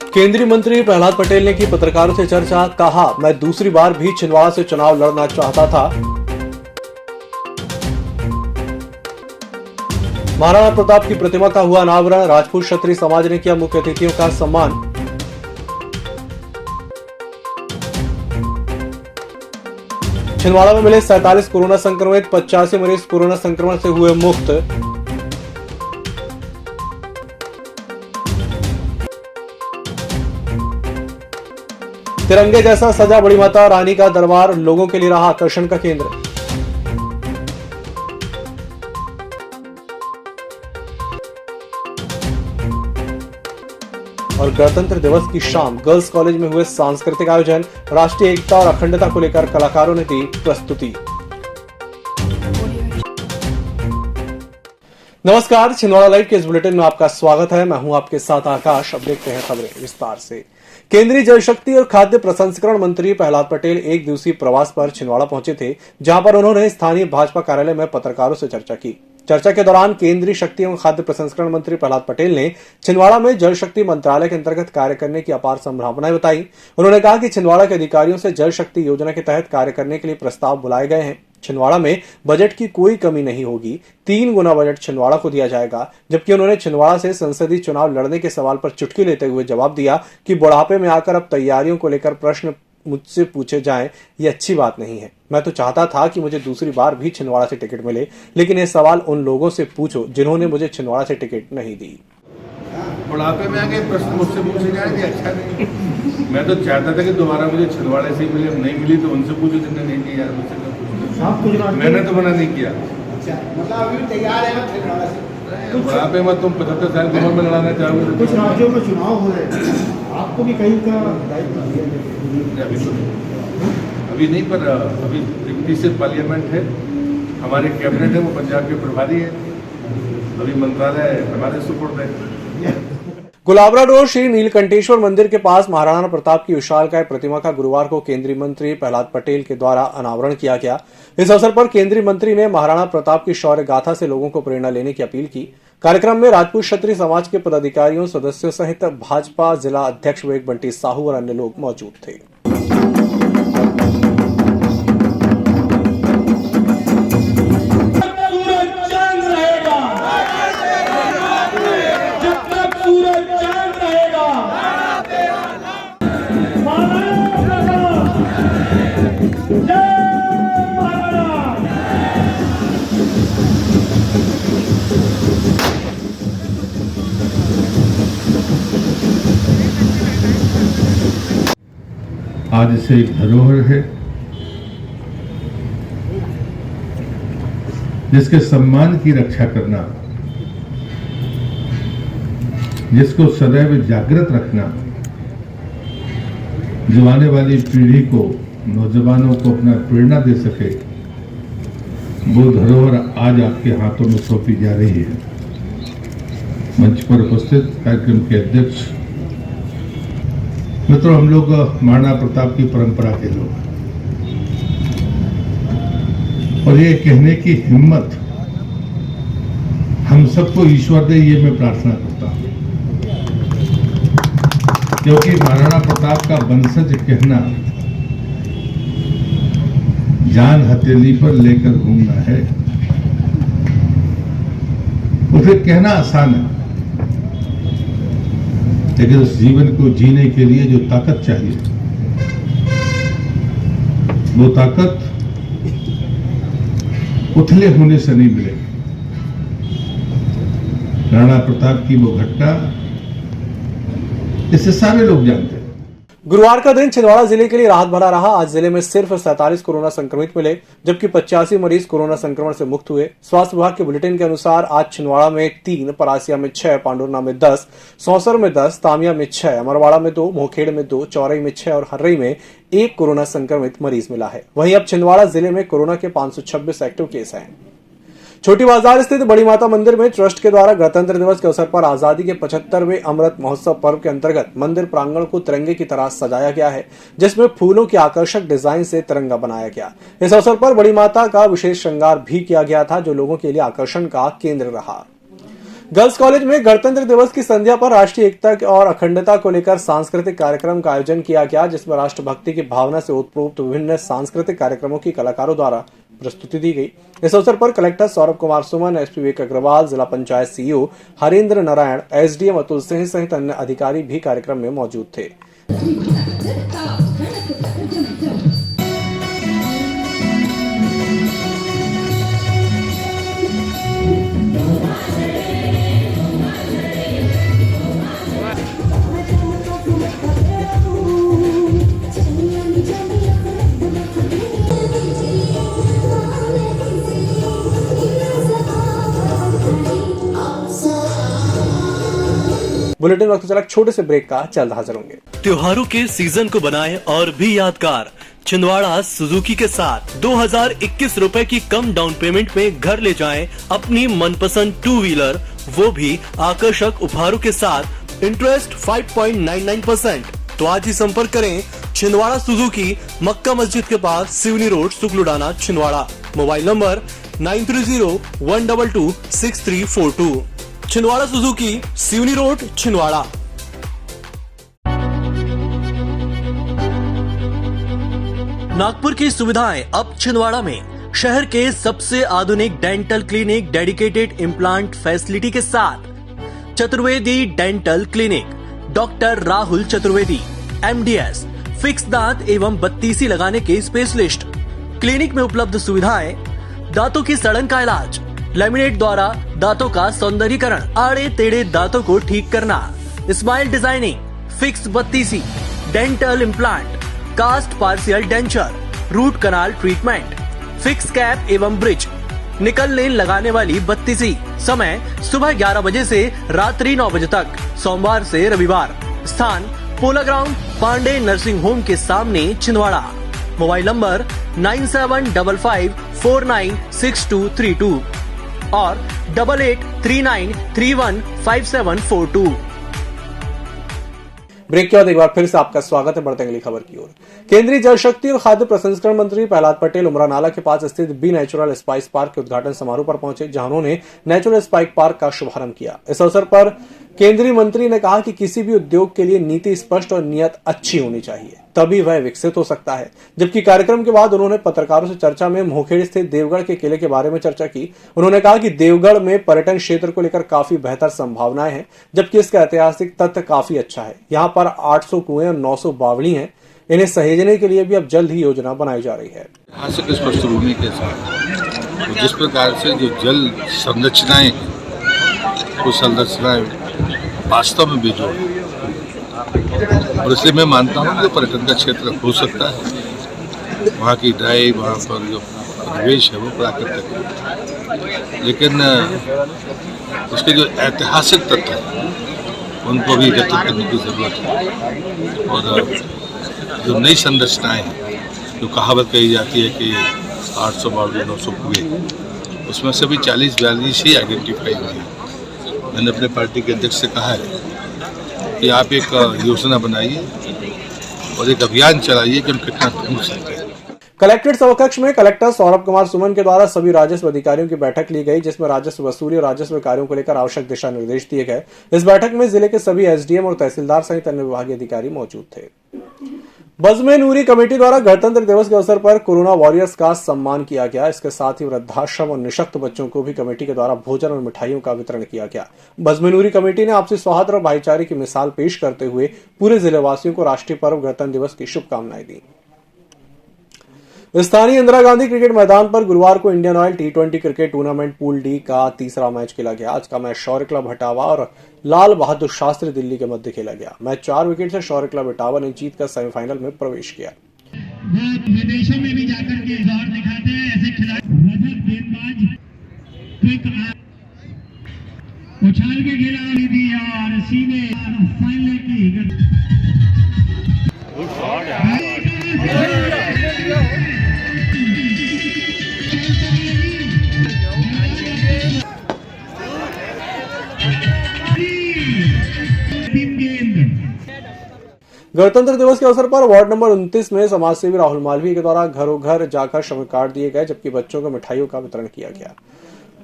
केंद्रीय मंत्री प्रहलाद पटेल ने की पत्रकारों से चर्चा, कहा मैं दूसरी बार भी छिंदवाड़ा से चुनाव लड़ना चाहता था। महाराणा प्रताप की प्रतिमा का हुआ अनावरण, राजपूत क्षत्रिय समाज ने किया मुख्य अतिथियों का सम्मान। छिंदवाड़ा में मिले 47 कोरोना संक्रमित, 85 मरीज कोरोना संक्रमण से हुए मुक्त। तिरंगे जैसा सजा बड़ी माता रानी का दरबार लोगों के लिए रहा आकर्षण का केंद्र। और गणतंत्र दिवस की शाम गर्ल्स कॉलेज में हुए सांस्कृतिक आयोजन, राष्ट्रीय एकता और अखंडता को लेकर कलाकारों ने दी प्रस्तुति। नमस्कार, छिंदवाड़ा लाइव के इस बुलेटिन में आपका स्वागत है। मैं हूं आपके साथ आकाश। अब देखते हैं खबरें विस्तार से। केंद्रीय जल शक्ति और खाद्य प्रसंस्करण मंत्री प्रहलाद पटेल एक दिवसीय प्रवास पर छिंदवाड़ा पहुंचे थे, जहां पर उन्होंने स्थानीय भाजपा कार्यालय में पत्रकारों से चर्चा की। चर्चा के दौरान केंद्रीय शक्ति एवं खाद्य प्रसंस्करण मंत्री प्रहलाद पटेल ने छिंदवाड़ा में जल शक्ति मंत्रालय के अंतर्गत कार्य करने की अपार संभावनाएं बताई। उन्होंने कहा कि छिंदवाड़ा के अधिकारियों से जल शक्ति योजना के तहत कार्य करने के लिए प्रस्ताव बुलाए गए हैं। छिंदवाड़ा में बजट की कोई कमी नहीं होगी, 3 गुना बजट छिंदवाड़ा को दिया जाएगा। जबकि उन्होंने छिंदवाड़ा से संसदीय चुनाव लड़ने के सवाल पर चुटकी लेते हुए जवाब दिया कि बुढ़ापे में आकर अब तैयारियों को लेकर प्रश्न मुझसे पूछे जाएं, ये अच्छी बात नहीं है। मैं तो चाहता था कि मुझे दूसरी बार भी छिंदवाड़ा से टिकट मिले, लेकिन ये सवाल उन लोगों से पूछो जिन्होंने मुझे छिंदवाड़ा से टिकट नहीं दी। बुढ़ापे में आके प्रश्न मुझसे पूछे जाए कि अच्छा नहीं। मैं तो चाहता था कि दोबारा मुझे छिंदवाड़े से ही मिले, नहीं मिली तो उनसे पूछो जिन्होंने नहीं दी। यार मुझसे मैंने तो मना नहीं किया। मतलब अभी तैयार है बुढ़ापे में तुम 75 साल की उम्र में लड़ाना चाहोगे। कुछ राज्यों में चुनाव हो रहे हैं, आपको भी कहीं का दायित्व दिया जाए? अभी नहीं, पर अभी 31 पार्लियामेंट है, हमारे कैबिनेट है, वो पंजाब के प्रभारी है, अभी मंत्रालय हमारे सुपुर्द है। गुलाबरा रोड श्री नीलकंठेश्वर मंदिर के पास महाराणा प्रताप की विशालकाय प्रतिमा का गुरुवार को केंद्रीय मंत्री प्रहलाद पटेल के द्वारा अनावरण किया गया। इस अवसर पर केंद्रीय मंत्री ने महाराणा प्रताप की शौर्य गाथा से लोगों को प्रेरणा लेने की अपील की। कार्यक्रम में राजपूत क्षत्रिय समाज के पदाधिकारियों, सदस्यों सहित भाजपा जिला अध्यक्ष विवेक बंटी साहू और अन्य लोग मौजूद थे। आज से एक धरोहर है जिसके सम्मान की रक्षा करना, जिसको सदैव जागृत रखना, जो आने वाली पीढ़ी को, नौजवानों को अपना प्रेरणा दे सके, वो धरोहर आज आपके हाथों में सौंपी जा रही है। मंच पर उपस्थित कार्यक्रम के अध्यक्ष मित्रों, हम लोग महाराणा प्रताप की परंपरा के लोग, और ये कहने की हिम्मत हम सबको ईश्वर दे, ये मैं प्रार्थना करता हूं। क्योंकि महाराणा प्रताप का वंशज कहना जान हथेली पर लेकर घूमना है। उसे कहना आसान है, लेकिन उस जीवन को जीने के लिए जो ताकत चाहिए, वो ताकत उथले होने से नहीं मिलेगी। राणा प्रताप की वो घटना, इसे सारे लोग जानते हैं। गुरुवार का दिन छिंदवाड़ा जिले के लिए राहत भरा रहा। आज जिले में सिर्फ 47 कोरोना संक्रमित मिले, जबकि 85 मरीज कोरोना संक्रमण से मुक्त हुए। स्वास्थ्य विभाग के बुलेटिन के अनुसार आज छिंदवाड़ा में 3, परासिया में 6, पांडुरना में 10, सौंसर में 10, तामिया में 6, अमरवाड़ा में 2, मोखेड़ में 2, चौरई में 6 और हर्रई में 1 कोरोना संक्रमित मरीज मिला है। वहीं अब छिंदवाड़ा जिले में कोरोना के 526 एक्टिव केस हैं। छोटी बाजार स्थित बड़ी माता मंदिर में ट्रस्ट के द्वारा गणतंत्र दिवस के अवसर पर आजादी के 75वें अमृत महोत्सव पर्व के अंतर्गत मंदिर प्रांगण को तिरंगे की तरह सजाया गया है, जिसमें फूलों की आकर्षक डिजाइन से तिरंगा बनाया गया। इस अवसर पर बड़ी माता का विशेष श्रृंगार भी किया गया था, जो लोगों के लिए आकर्षण का केंद्र रहा। गर्ल्स कॉलेज में गणतंत्र दिवस की संध्या पर राष्ट्रीय एकता और अखंडता को लेकर सांस्कृतिक कार्यक्रम का आयोजन किया गया, जिसमें राष्ट्रभक्ति की भावना से ओतप्रोत विभिन्न सांस्कृतिक कार्यक्रमों की कलाकारों द्वारा प्रस्तुति दी गई। इस अवसर पर कलेक्टर सौरभ कुमार सुमन, एसपी विवेक अग्रवाल, जिला पंचायत सीईओ हरेंद्र नारायण, एसडीएम अतुल सिंह सहित अन्य अधिकारी भी कार्यक्रम में मौजूद थे। बुलेटिन वक्त चला छोटे से ब्रेक का, जल्द हाजिर होंगे। त्योहारों के सीजन को बनाएं और भी यादगार छिंदवाड़ा सुजुकी के साथ 2021 रुपए की कम डाउन पेमेंट में घर ले जाएं अपनी मनपसंद 2 व्हीलर, वो भी आकर्षक उपहारों के साथ। इंटरेस्ट 5.99%। तो आज ही संपर्क करें छिंदवाड़ा सुजुकी, मक्का मस्जिद के पास, Seoni road, Sukludana, Chhindwara. Mobile number 9301226342। Chhindwara Suzuki, Seoni road, Chhindwara. Nagpur की सुविधाएं अब छिंदवाड़ा में। शहर के सबसे आधुनिक dental clinic, dedicated implant facility के साथ Chaturvedi dental clinic, doctor Rahul Chaturvedi, MDS, fix दांत एवं बत्तीसी लगाने के स्पेशलिस्ट। क्लिनिक में उपलब्ध सुविधाएं: दांतों की सड़न का इलाज, लैमिनेट द्वारा दांतों का सौंदर्यीकरण, आड़े टेढ़े दांतों को ठीक करना, स्माइल डिजाइनिंग, फिक्स बत्तीसी, dental implant, cast partial denture, root canal treatment, fix cap एवं ब्रिज, निकल लेन लगाने वाली बत्तीसी। समय सुबह 11 बजे से रात्रि 9 बजे तक, सोमवार से रविवार। स्थान पोला ग्राउंड, पांडे नर्सिंग होम के सामने, छिंदवाड़ा। मोबाइल नंबर 9755496232 और 8839315742। ब्रेक के बाद एक बार फिर से आपका स्वागत है। बढ़ते अगली खबर की ओर। केंद्रीय जल शक्ति और खाद्य प्रसंस्करण मंत्री प्रहलाद पटेल उमरा नाला के पास स्थित बी नेचुरल स्पाइस पार्क के उद्घाटन समारोह पर पहुंचे, जहां उन्होंने नेचुरल स्पाइस पार्क का शुभारंभ किया। इस अवसर पर केंद्रीय मंत्री ने कहा कि किसी भी उद्योग के लिए नीति स्पष्ट और नियत अच्छी होनी चाहिए, तभी वह विकसित हो सकता है। जबकि कार्यक्रम के बाद उन्होंने पत्रकारों से चर्चा में मोहखेड़ स्थित देवगढ़ के किले के बारे में चर्चा की। उन्होंने कहा कि देवगढ़ में पर्यटन क्षेत्र को लेकर काफी बेहतर संभावनाएं हैं, जबकि इसका ऐतिहासिक तथ्य काफी अच्छा है। यहाँ पर 800 कुएं और 900 बावड़ी हैं। इन्हें सहेजने के लिए भी अब जल्द ही योजना बनाई जा रही है। ऐतिहासिक पृष्ठभूमि के साथ जिस प्रकार से जो जल संरचनाएं, वो संरचनाएं वास्तव में भी जो, और इसलिए मैं मानता हूँ कि पर्यटन का क्षेत्र हो सकता है। वहाँ की ड्राइव, वहाँ पर जो परिवेश है वो प्राकृतिक है, लेकिन उसके जो ऐतिहासिक तत्व हैं उनको भी एकत्रित करने की जरूरत है। और जो नई संरचनाएं हैं, जो कहावत कही जाती है कि 800 बावड़ी 900 कुएं, उसमें से भी 40-42 ही आइडेंटिफाई हुई है। मैंने अपने पार्टी के अध्यक्ष से कहा है कि आप एक योजना बनाइए और एक अभियान चलाइए कि हम कितना ढूंढ सकते हैं। कलेक्ट्रेट सभाकक्ष में कलेक्टर सौरभ कुमार सुमन के द्वारा सभी राजस्व अधिकारियों की बैठक ली गई, जिसमें राजस्व वसूली और राजस्व कार्यों को लेकर आवश्यक दिशा निर्देश दिए गए। इस बैठक में जिले के सभी एसडीएम और तहसीलदार सहित अन्य विभागीय अधिकारी मौजूद थे। बज़्म नूरी कमेटी द्वारा गणतंत्र दिवस के अवसर पर कोरोना वॉरियर्स का सम्मान किया गया। इसके साथ ही वृद्धाश्रम और निःशक्त बच्चों को भी कमेटी के द्वारा भोजन और मिठाइयों का वितरण किया गया। बज़्म नूरी कमेटी ने आपसी सौहार्द और भाईचारे की मिसाल पेश करते हुए पूरे जिले वासियों को राष्ट्रीय पर्व गणतंत्र दिवस की शुभकामनाएं दी। स्थानीय इंदिरा गांधी क्रिकेट मैदान पर गुरुवार को Indian oil T20 cricket tournament pool D का तीसरा मैच खेला गया। आज का मैच शौर्य क्लब इटावा और लाल बहादुर शास्त्री दिल्ली के मध्य खेला गया। मैच 4 विकेट से शौर्य क्लब इटावा ने जीतकर सेमीफाइनल में प्रवेश किया। विदेशों में भी जाकर के जोर दिखाते हैं ऐसे खिलाड़ी। रजत गेंदबाज क्विक उछाल के खेला दी और सीधे फाइनल की गणतंत्र दिवस के अवसर पर वार्ड नंबर 29 में समाजसेवी राहुल मालवीय के द्वारा घरों घर जाकर श्रमिक कार्ड दिए गए, जबकि बच्चों को मिठाइयों का वितरण किया गया।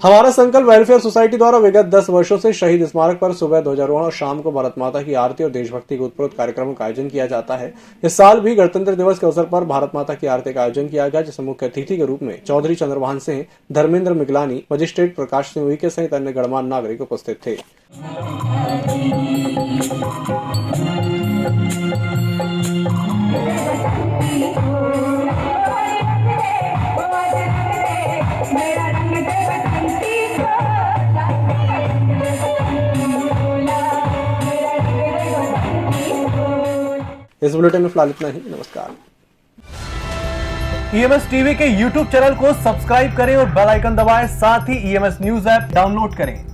हमारा संकल्प वेलफेयर सोसाइटी द्वारा विगत 10 वर्षों से शहीद स्मारक पर सुबह ध्वजारोहण और शाम को भारत माता की आरती और देशभक्ति के उत्प्रोत कार्यक्रमों का आयोजन किया जाता है। इस साल भी गणतंत्र दिवस के अवसर पर भारत माता की आरती का आयोजन किया गया, जिसमें मुख्य अतिथि के रूप में चौधरी चंद्रभान सिंह, धर्मेंद्र मिगलानी, मजिस्ट्रेट प्रकाश सिंह उइके सहित अन्य गणमान्य नागरिक उपस्थित थे। इस बुलेटिन में फिलहाल इतना ही। नमस्कार। ईएमएस टीवी के यूट्यूब चैनल को सब्सक्राइब करें और बेल आइकन दबाएं। साथ ही ईएमएस न्यूज ऐप डाउनलोड करें।